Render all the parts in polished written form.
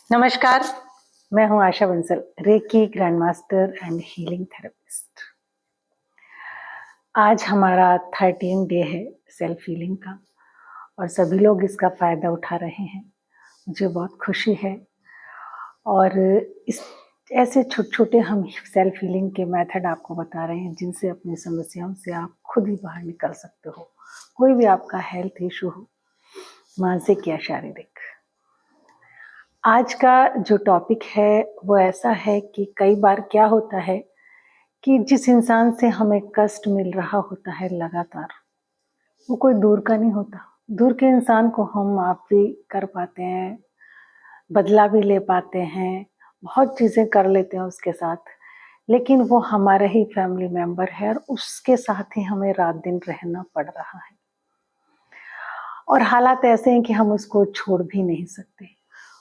नमस्कार, मैं हूं Asha Bansal, reiki grand master and healing therapist. आज हमारा 13 डे है सेल्फ हीलिंग का और सभी लोग इसका फायदा उठा रहे हैं। मुझे बहुत खुशी है और इस ऐसे छोटे छोटे हम सेल्फ हीलिंग के मेथड आपको बता रहे हैं जिनसे अपनी समस्याओं से आप खुद ही बाहर निकल सकते हो। कोई भी आपका हेल्थ इशू हो, मानसिक या शारीरिक। आज का जो टॉपिक है वो ऐसा है कि कई बार क्या होता है कि जिस इंसान से हमें कष्ट मिल रहा होता है लगातार, वो कोई दूर का नहीं होता। दूर के इंसान को हम माफ भी कर पाते हैं, बदला भी ले पाते हैं, बहुत चीजें कर लेते हैं उसके साथ, लेकिन वो हमारा ही फैमिली मेंबर है और उसके साथ ही हमें रात दिन रहना पड़ रहा है। और हालात ऐसे हैं कि हम उसको छोड़ भी नहीं सकते।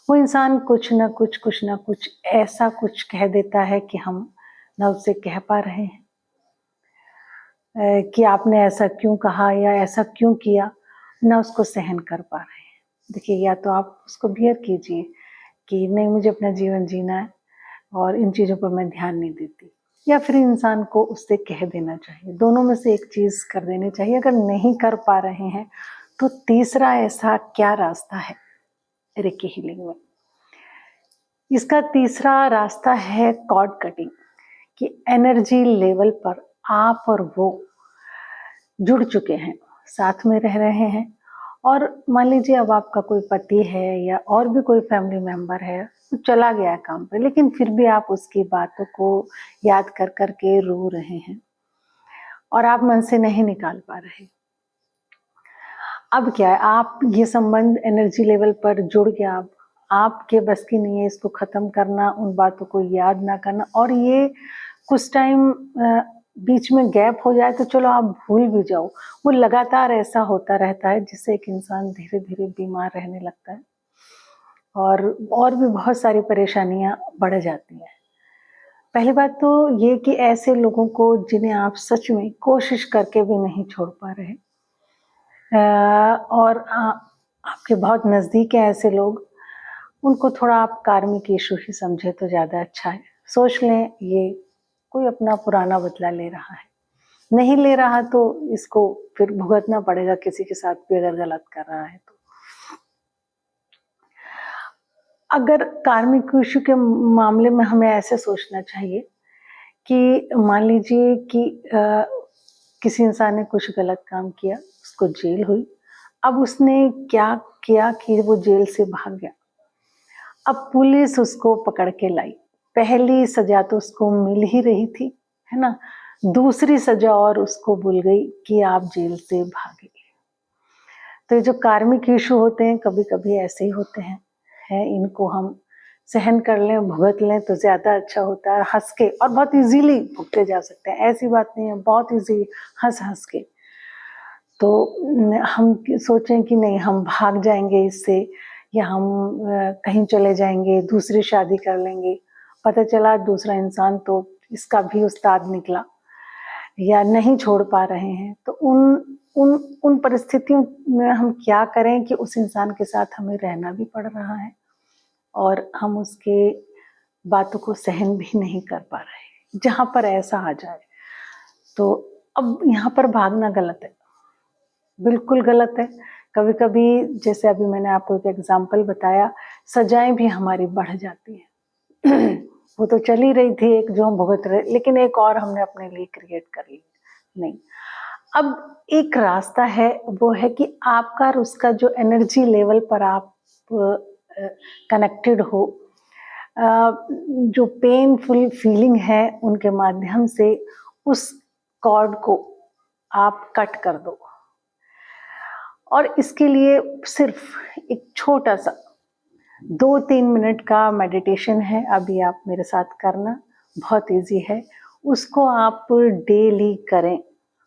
वो इंसान कुछ ना कुछ ऐसा कुछ कह देता है कि हम ना उससे कह पा रहे हैं कि आपने ऐसा क्यों कहा या ऐसा क्यों किया, ना उसको सहन कर पा रहे हैं। देखिए, या तो आप उसको बियर कीजिए कि नहीं, मुझे अपना जीवन जीना है और इन चीज़ों पर मैं ध्यान नहीं देती, या फिर इंसान को उससे कह देना चाहिए। दोनों में से एक चीज़ कर देनी चाहिए। अगर नहीं कर पा रहे हैं तो तीसरा ऐसा क्या रास्ता है रेकी हीलिंग में? इसका तीसरा रास्ता है कॉर्ड कटिंग, कि एनर्जी लेवल पर आप और वो जुड़ चुके हैं, साथ में रह रहे हैं। और मान लीजिए अब आपका कोई पति है या और भी कोई फैमिली मेंबर है, तो चला गया है काम पे, लेकिन फिर भी आप उसकी बातों को याद कर कर के रो रहे हैं और आप मन से नहीं निकाल पा रहे। अब क्या है, आप ये संबंध एनर्जी लेवल पर जुड़ गया। अब आपके बस की नहीं है इसको खत्म करना, उन बातों को याद ना करना। और ये कुछ टाइम बीच में गैप हो जाए तो चलो आप भूल भी जाओ, वो लगातार ऐसा होता रहता है जिससे एक इंसान धीरे धीरे बीमार रहने लगता है और भी बहुत सारी परेशानियां बढ़ जाती हैं। पहली बात तो ये कि ऐसे लोगों को जिन्हें आप सच में कोशिश करके भी नहीं छोड़ पा रहे, और आपके बहुत नज़दीक है ऐसे लोग, उनको थोड़ा आप कार्मिक इशू ही समझे तो ज़्यादा अच्छा है। सोच लें ये कोई अपना पुराना बदला ले रहा है, नहीं ले रहा तो इसको फिर भुगतना पड़ेगा किसी के साथ भी अगर गलत कर रहा है तो। अगर कार्मिक इशू के मामले में हमें ऐसे सोचना चाहिए कि मान लीजिए कि किसी इंसान ने कुछ गलत काम किया, उसको जेल हुई। अब उसने क्या किया कि वो जेल से भाग गया। अब पुलिस उसको पकड़ के लाई। पहली सजा तो उसको मिल ही रही थी, है ना? दूसरी सजा और उसको मिल गई कि आप जेल से भागे। तो ये जो कार्मिक इशू होते हैं कभी-कभी ऐसे ही होते हैं, इनको हम सहन कर लें, भुगत लें तो ज़्यादा अच्छा होता है। हँस के, और बहुत ईज़िली भुगते जा सकते हैं, ऐसी बात नहीं है, बहुत ईज़ी हँस-हँस के। तो हम सोचें कि नहीं, हम भाग जाएँगे इससे, या हम कहीं चले जाएँगे, दूसरी शादी कर लेंगे। पता चला दूसरा इंसान तो इसका भी उस्ताद निकला, या नहीं छोड़ पा रहे हैं। तो उन उन उन परिस्थितियों में हम क्या करें कि उस इंसान के साथ हमें रहना भी पड़ रहा है और हम उसके बातों को सहन भी नहीं कर पा रहे। जहाँ पर ऐसा आ जाए तो अब यहाँ पर भागना गलत है, बिल्कुल गलत है। कभी-कभी जैसे अभी मैंने आपको एक एग्ज़ाम्पल बताया, सजाएँ भी हमारी बढ़ जाती हैं। वो तो चल ही रही थी एक जो हम भुगत रहे, लेकिन एक और हमने अपने लिए क्रिएट कर ली। नहीं, अब एक रास्ता है, वो है कि आपका और उसका जो एनर्जी लेवल पर आप कनेक्टेड हो, जो पेनफुल फीलिंग है उनके माध्यम से उस कॉर्ड को आप कट कर दो। और इसके लिए सिर्फ एक छोटा-सा 2-3 मिनट का मेडिटेशन है, अभी आप मेरे साथ करना, बहुत ईज़ी है। उसको आप डेली करें।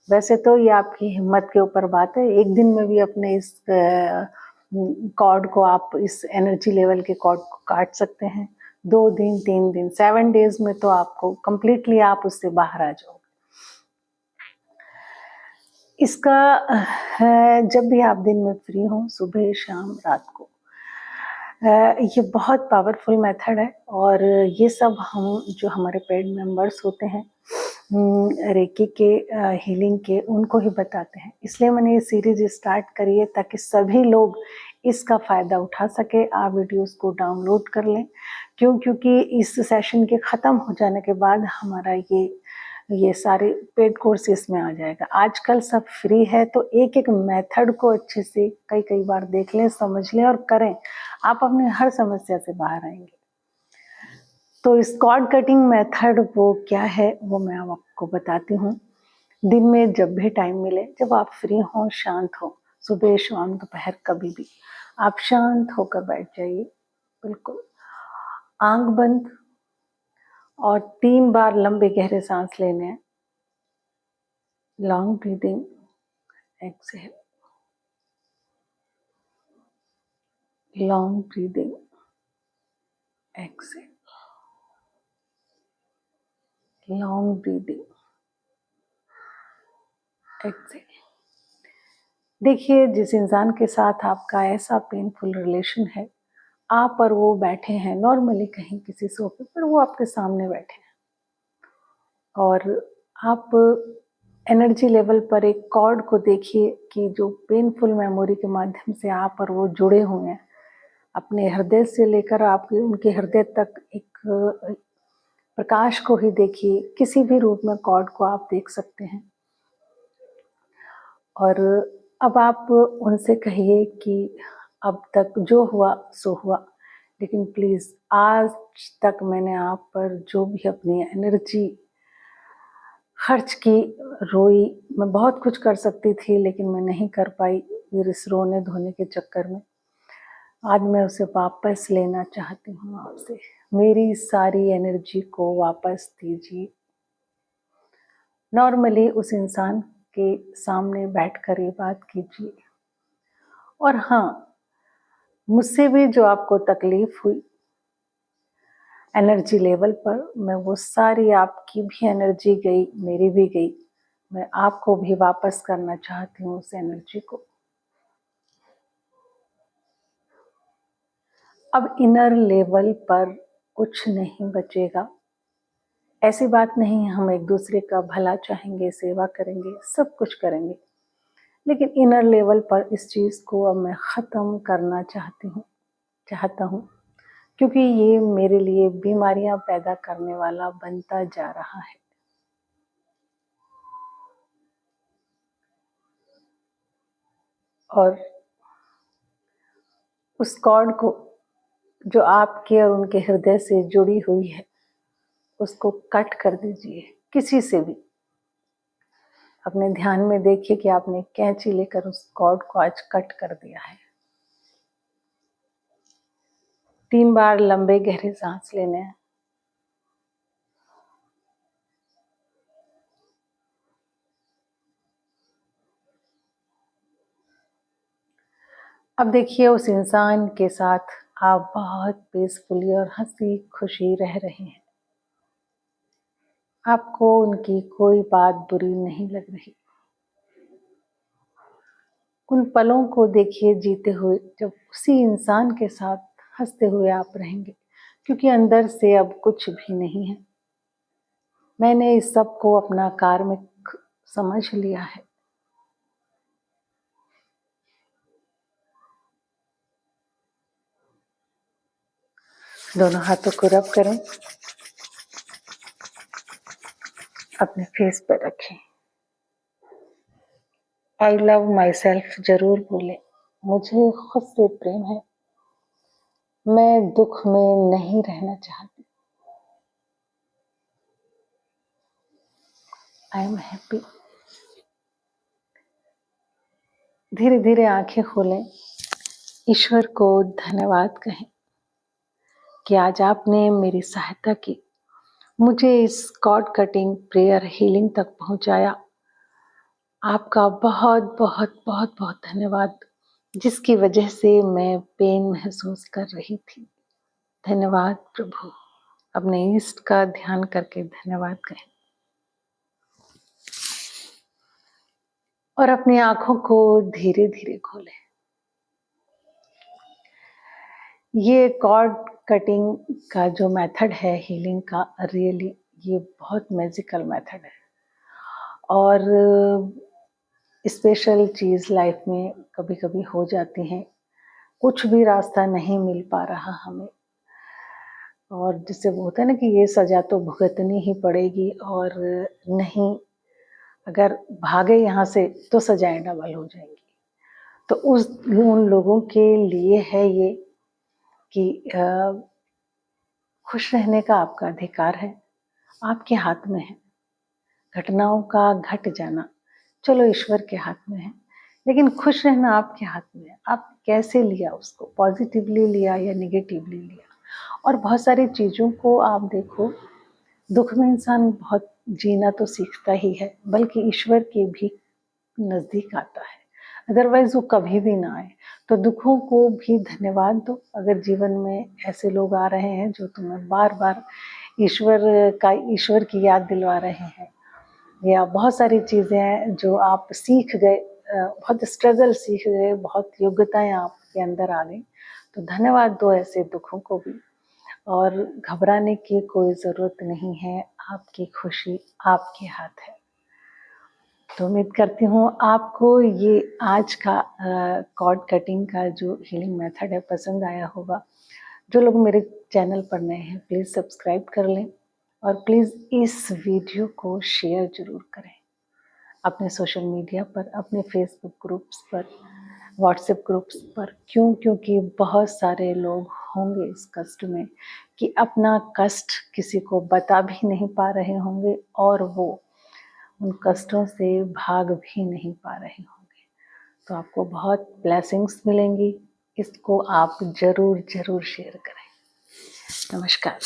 वैसे तो ये आपकी हिम्मत के ऊपर बात है, एक दिन में भी अपने इस कॉर्ड को, आप इस एनर्जी लेवल के कॉर्ड को काट सकते हैं। 2 दिन, 3 दिन, 7 डेज़ में तो आपको कंप्लीटली आप उससे बाहर आ जाओगे। इसका जब भी आप दिन में फ्री हों, सुबह, शाम, रात को, ये बहुत पावरफुल मेथड है और ये सब हम जो हमारे पेड मेंबर्स होते हैं रेकी के हीलिंग के उनको ही बताते हैं। इसलिए मैंने ये सीरीज स्टार्ट करी है ताकि सभी लोग इसका फ़ायदा उठा सके। आप वीडियोस को डाउनलोड कर लें। क्योंकि इस सेशन के ख़त्म हो जाने के बाद हमारा ये सारे पेड कोर्स इसमें आ जाएगा। आजकल सब फ्री है तो एक एक मेथड को अच्छे से कई बार देख लें, समझ लें और करें। आप अपने हर समस्या से बाहर आएंगे। तो इस कॉर्ड कटिंग मेथड वो क्या है वो मैं आपको बताती हूँ। दिन में जब भी टाइम मिले, जब आप फ्री हों, शांत हो, सुबह शाम दोपहर कभी भी आप शांत होकर बैठ जाइए। बिल्कुल आंख बंद और 3 बार लंबे गहरे सांस लेने हैं। Long breathing, exhale, long breathing, exhale, long breathing, exhale. देखिए, जिस इंसान के साथ आपका ऐसा पेनफुल रिलेशन है, आप और वो बैठे हैं नॉर्मली कहीं किसी सोफे पर, वो आपके सामने बैठे हैं और आप एनर्जी लेवल पर एक कॉर्ड को देखिए कि जो पेनफुल मेमोरी के माध्यम से आप और वो जुड़े हुए हैं। अपने हृदय से लेकर आपके उनके हृदय तक एक प्रकाश को ही देखिए। किसी भी रूप में कॉर्ड को आप देख सकते हैं और अब आप उनसे कहिए कि अब तक जो हुआ सो हुआ, लेकिन प्लीज़ आज तक मैंने आप पर जो भी अपनी एनर्जी खर्च की, रोई, मैं बहुत कुछ कर सकती थी लेकिन मैं नहीं कर पाई इस रोने धोने के चक्कर में। आज मैं उसे वापस लेना चाहती हूँ आपसे। मेरी सारी एनर्जी को वापस दीजिए। नॉर्मली उस इंसान के सामने बैठकर ये बात कीजिए। और हाँ, मुझसे भी जो आपको तकलीफ हुई एनर्जी लेवल पर, मैं वो सारी, आपकी भी एनर्जी गई, मेरी भी गई, मैं आपको भी वापस करना चाहती हूँ उस एनर्जी को। अब इनर लेवल पर कुछ नहीं बचेगा। ऐसी बात नहीं है हम एक दूसरे का भला चाहेंगे, सेवा करेंगे, सब कुछ करेंगे, लेकिन इनर लेवल पर इस चीज़ को अब मैं ख़त्म करना चाहता हूँ क्योंकि ये मेरे लिए बीमारियां पैदा करने वाला बनता जा रहा है। और उस कॉर्ड को जो आपके और उनके हृदय से जुड़ी हुई है, उसको कट कर दीजिए किसी से भी। अपने ध्यान में देखिए कि आपने कैंची लेकर उस कॉर्ड को आज कट कर दिया है। 3 बार लंबे गहरे सांस लेने हैं। अब देखिए, उस इंसान के साथ आप बहुत पीसफुली और हंसी खुशी रह रहे हैं। आपको उनकी कोई बात बुरी नहीं लग रही। उन पलों को देखिए जीते हुए, जब उसी इंसान के साथ हंसते हुए आप रहेंगे, क्योंकि अंदर से अब कुछ भी नहीं है। मैंने इस सब को अपना कार्मिक समझ लिया है। दोनों हाथों को रब करें, अपने फेस पर रखें। आई लव माई सेल्फ जरूर बोलें। मुझे खुद से प्रेम है। मैं दुख में नहीं रहना चाहती। I am happy. धीरे धीरे आंखें खोलें। ईश्वर को धन्यवाद कहें कि आज आपने मेरी सहायता की, मुझे इस कॉर्ड कटिंग प्रेयर हीलिंग तक पहुंचाया। आपका बहुत बहुत बहुत बहुत धन्यवाद, जिसकी वजह से मैं पेन महसूस कर रही थी। धन्यवाद प्रभु। अपने इष्ट का ध्यान करके धन्यवाद कहें और अपनी आंखों को धीरे धीरे खोलें। ये कॉर्ड कटिंग का जो मेथड है हीलिंग का, रियली ये बहुत मैजिकल मेथड है। और स्पेशल चीज़ लाइफ में कभी कभी हो जाती है, कुछ भी रास्ता नहीं मिल पा रहा हमें, और जिससे वो होता है ना कि ये सजा तो भुगतनी ही पड़ेगी, और नहीं अगर भागे यहाँ से तो सजाएं डबल हो जाएंगी। तो उन लोगों के लिए है ये कि खुश रहने का आपका अधिकार है, आपके हाथ में है। घटनाओं का घट जाना चलो ईश्वर के हाथ में है, लेकिन खुश रहना आपके हाथ में है। आप कैसे लिया उसको, पॉजिटिवली लिया या निगेटिवली लिया। और बहुत सारी चीज़ों को आप देखो, दुख में इंसान बहुत जीना तो सीखता ही है, बल्कि ईश्वर के भी नज़दीक आता है, अदरवाइज वो कभी भी ना आए। तो दुखों को भी धन्यवाद दो। अगर जीवन में ऐसे लोग आ रहे हैं जो तुम्हें बार बार ईश्वर की याद दिलवा रहे हैं, या बहुत सारी चीज़ें हैं जो आप सीख गए, बहुत स्ट्रगल सीख गए, बहुत योग्यताएं आपके अंदर आ गई, तो धन्यवाद दो ऐसे दुखों को भी। और घबराने की कोई ज़रूरत नहीं है, आपकी खुशी आपके हाथ है। तो उम्मीद करती हूँ आपको ये आज का कॉर्ड कटिंग का जो हीलिंग मेथड है पसंद आया होगा। जो लोग मेरे चैनल पर नए हैं प्लीज़ सब्सक्राइब कर लें, और प्लीज़ इस वीडियो को शेयर ज़रूर करें अपने सोशल मीडिया पर, अपने फेसबुक ग्रुप्स पर, व्हाट्सएप ग्रुप्स पर। क्यों? क्योंकि बहुत सारे लोग होंगे इस कष्ट में कि अपना कष्ट किसी को बता भी नहीं पा रहे होंगे, और वो उन कष्टों से भाग भी नहीं पा रहे होंगे। तो आपको बहुत ब्लेसिंग्स मिलेंगी। इसको आप ज़रूर ज़रूर शेयर करें। नमस्कार।